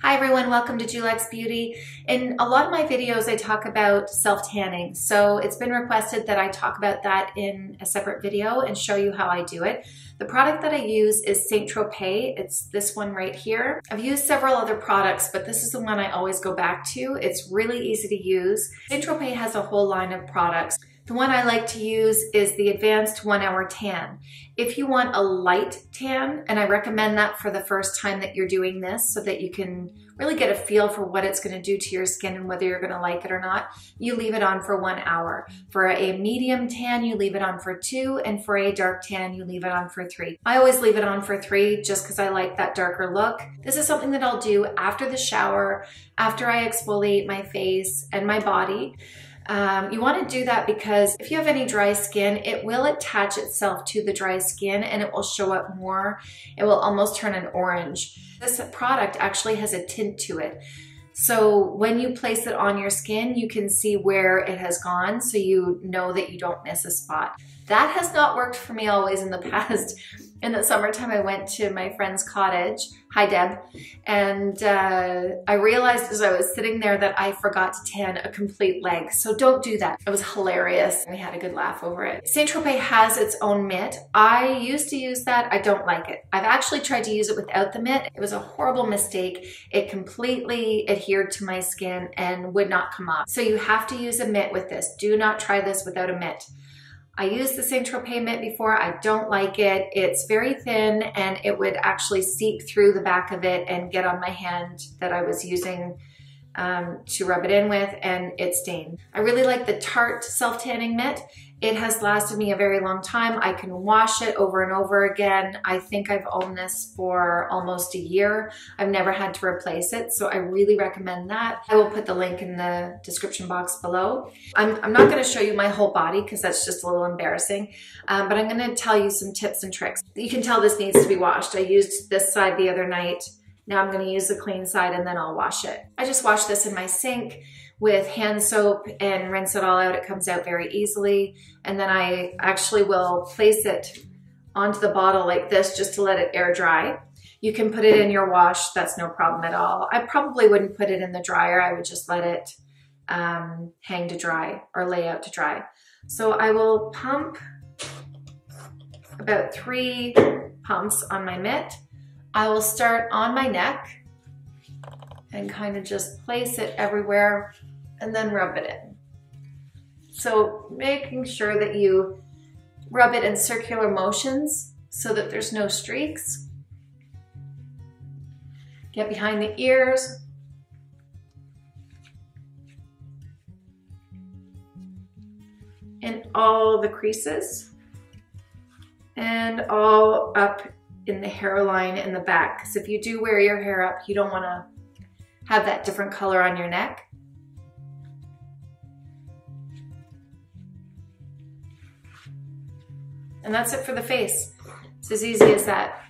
Hi everyone, welcome to Julex Beauty. In a lot of my videos I talk about self-tanning, so it's been requested that I talk about that in a separate video and show you how I do it. The product that I use is Tropez. It's this one right here. I've used several other products, but this is the one I always go back to. It's really easy to use. Tropez has a whole line of products. The one I like to use is the Advanced 1 Hour Tan. If you want a light tan, and I recommend that for the first time that you're doing this so that you can really get a feel for what it's going to do to your skin and whether you're going to like it or not, you leave it on for 1 hour. For a medium tan, you leave it on for 2, and for a dark tan, you leave it on for 3. I always leave it on for 3 just because I like that darker look. This is something that I'll do after the shower, after I exfoliate my face and my body. You want to do that because if you have any dry skin, it will attach itself to the dry skin and it will show up more. It will almost turn an orange. This product actually has a tint to it. So when you place it on your skin, you can see where it has gone so you know that you don't miss a spot. That has not worked for me always in the past. In the summertime, I went to my friend's cottage, hi Deb, and I realized as I was sitting there that I forgot to tan a complete leg. So don't do that. It was hilarious. We had a good laugh over it. Tropez has its own mitt. I used to use that. I don't like it. I've actually tried to use it without the mitt. It was a horrible mistake. It completely adhered to my skin and would not come off. So you have to use a mitt with this. Do not try this without a mitt. I used the Tropez mitt before. I don't like it. It's very thin and it would actually seep through the back of it and get on my hand that I was using to rub it in with, and it stained. I really like the Tarte self-tanning mitt. It has lasted me a very long time. I can wash it over and over again. I think I've owned this for almost a year. I've never had to replace it, so I really recommend that. I will put the link in the description box below. I'm not gonna show you my whole body because that's just a little embarrassing, but I'm gonna tell you some tips and tricks. You can tell this needs to be washed. I used this side the other night. Now I'm gonna use the clean side and then I'll wash it. I just wash this in my sink with hand soap and rinse it all out. It comes out very easily. And then I actually will place it onto the bottle like this just to let it air dry. You can put it in your wash, that's no problem at all. I probably wouldn't put it in the dryer. I would just let it hang to dry or lay out to dry. So I will pump about 3 pumps on my mitt. I will start on my neck and kind of just place it everywhere and then rub it in. So making sure that you rub it in circular motions so that there's no streaks. Get behind the ears. And all the creases. And all up in the hairline in the back. Because if you do wear your hair up, you don't want to have that different color on your neck. And that's it for the face. It's as easy as that.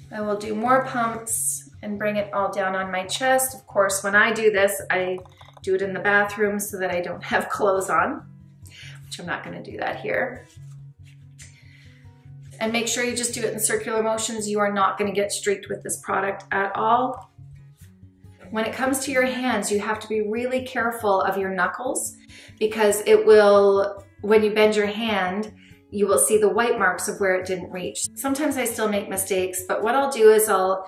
I will do more pumps and bring it all down on my chest. Of course, when I do this, I do it in the bathroom so that I don't have clothes on, which I'm not going to do that here. And make sure you just do it in circular motions. You are not going to get streaked with this product at all. When it comes to your hands, you have to be really careful of your knuckles because it will, when you bend your hand, you will see the white marks of where it didn't reach. Sometimes I still make mistakes, but what I'll do is I'll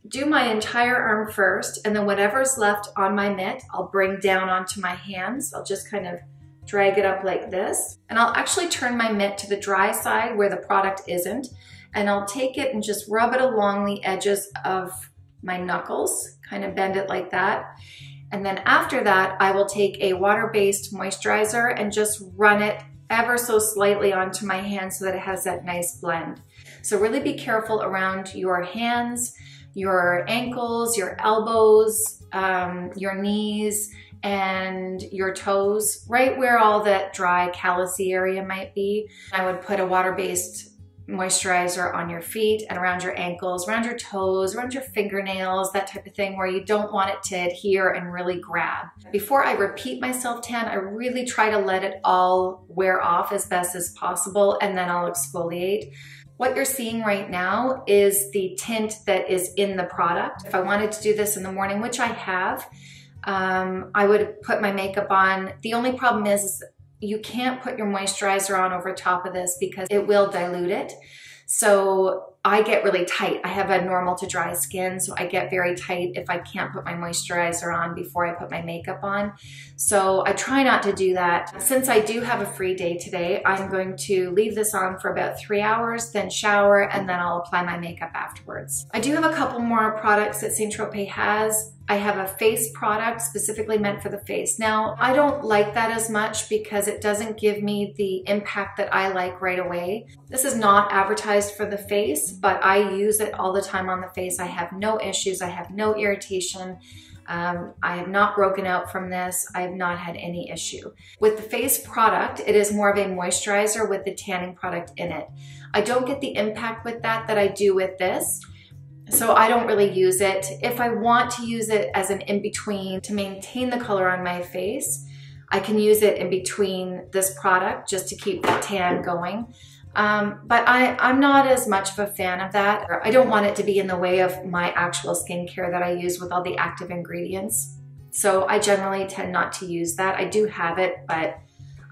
do my entire arm first, and then whatever's left on my mitt, I'll bring down onto my hands. I'll just kind of drag it up like this. And I'll actually turn my mitt to the dry side where the product isn't. And I'll take it and just rub it along the edges of my knuckles, kind of bend it like that. And then after that, I will take a water-based moisturizer and just run it ever so slightly onto my hand so that it has that nice blend. So really be careful around your hands, your ankles, your elbows, your knees, and your toes, right where all that dry callousy area might be. I would put a water-based moisturizer on your feet and around your ankles, around your toes, around your fingernails, that type of thing where you don't want it to adhere and really grab. Before I repeat my self-tan, I really try to let it all wear off as best as possible, and then I'll exfoliate. What you're seeing right now is the tint that is in the product. If I wanted to do this in the morning, which I have, I would put my makeup on. The only problem is you can't put your moisturizer on over top of this because it will dilute it. So I get really tight. I have a normal to dry skin, so I get very tight if I can't put my moisturizer on before I put my makeup on. So I try not to do that. Since I do have a free day today, I'm going to leave this on for about 3 hours, then shower, and then I'll apply my makeup afterwards. I do have a couple more products that St. Tropez has. I have a face product specifically meant for the face. Now, I don't like that as much because it doesn't give me the impact that I like right away. This is not advertised for the face, but I use it all the time on the face. I have no issues. I have no irritation. I have not broken out from this. I have not had any issue. With the face product, it is more of a moisturizer with the tanning product in it. I don't get the impact with that I do with this. So I don't really use it. If I want to use it as an in-between to maintain the color on my face, I can use it in between this product just to keep the tan going. But I'm not as much of a fan of that. I don't want it to be in the way of my actual skincare that I use with all the active ingredients. So I generally tend not to use that. I do have it, but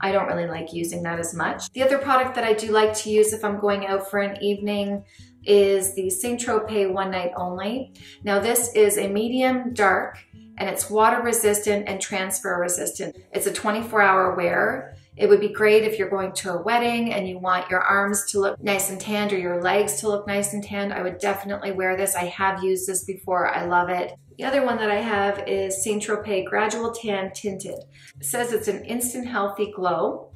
I don't really like using that as much. The other product that I do like to use if I'm going out for an evening is the St. Tropez One Night Only. Now this is a medium dark and it's water resistant and transfer resistant. It's a 24-hour wear. It would be great if you're going to a wedding and you want your arms to look nice and tanned or your legs to look nice and tanned. I would definitely wear this. I have used this before. I love it. The other one that I have is St. Tropez Gradual Tan Tinted. It says it's an instant healthy glow.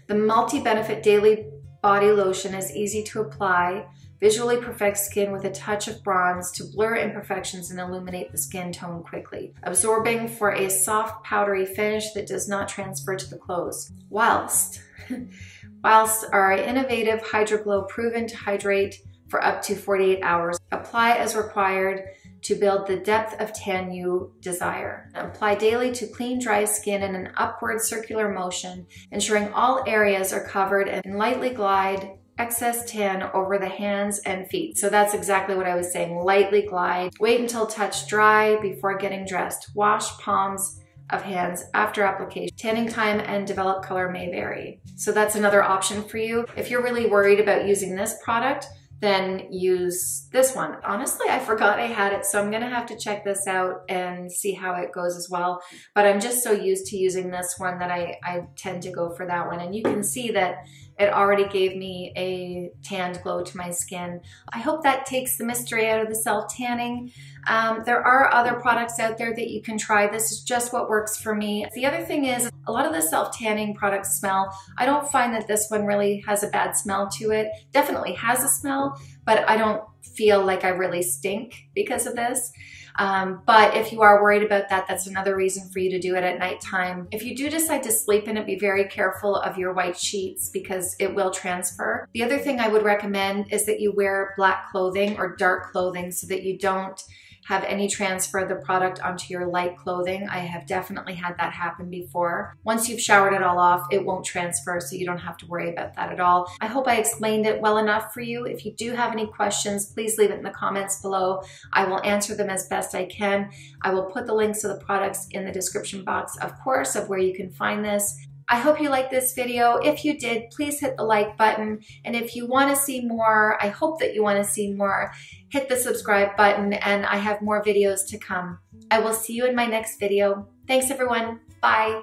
The multi-benefit daily body lotion is easy to apply, visually perfects skin with a touch of bronze to blur imperfections and illuminate the skin tone quickly, absorbing for a soft powdery finish that does not transfer to the clothes. Whilst our innovative Hydroglow proven to hydrate for up to 48 hours. Apply as required to build the depth of tan you desire. Apply daily to clean, dry skin in an upward circular motion, ensuring all areas are covered, and lightly glide excess tan over the hands and feet. So that's exactly what I was saying, lightly glide. Wait until touch dry before getting dressed. Wash palms of hands after application. Tanning time and develop color may vary. So that's another option for you. If you're really worried about using this product, then use this one. Honestly, I forgot I had it, so I'm gonna have to check this out and see how it goes as well. But I'm just so used to using this one that I tend to go for that one. And you can see that it already gave me a tanned glow to my skin. I hope that takes the mystery out of the self-tanning. There are other products out there that you can try. This is just what works for me. The other thing is, a lot of the self-tanning products smell. I don't find that this one really has a bad smell to it. Definitely has a smell, but I don't feel like I really stink because of this. But if you are worried about that, that's another reason for you to do it at nighttime. If you do decide to sleep in it, be very careful of your white sheets because it will transfer. The other thing I would recommend is that you wear black clothing or dark clothing so that you don't have any transfer of the product onto your light clothing. I have definitely had that happen before. Once you've showered it all off, it won't transfer, so you don't have to worry about that at all. I hope I explained it well enough for you. If you do have any questions, please leave it in the comments below. I will answer them as best I can. I will put the links to the products in the description box, of course, of where you can find this. I hope you liked this video. If you did, please hit the like button. And if you want to see more, I hope that you want to see more, hit the subscribe button, and I have more videos to come. I will see you in my next video. Thanks everyone. Bye.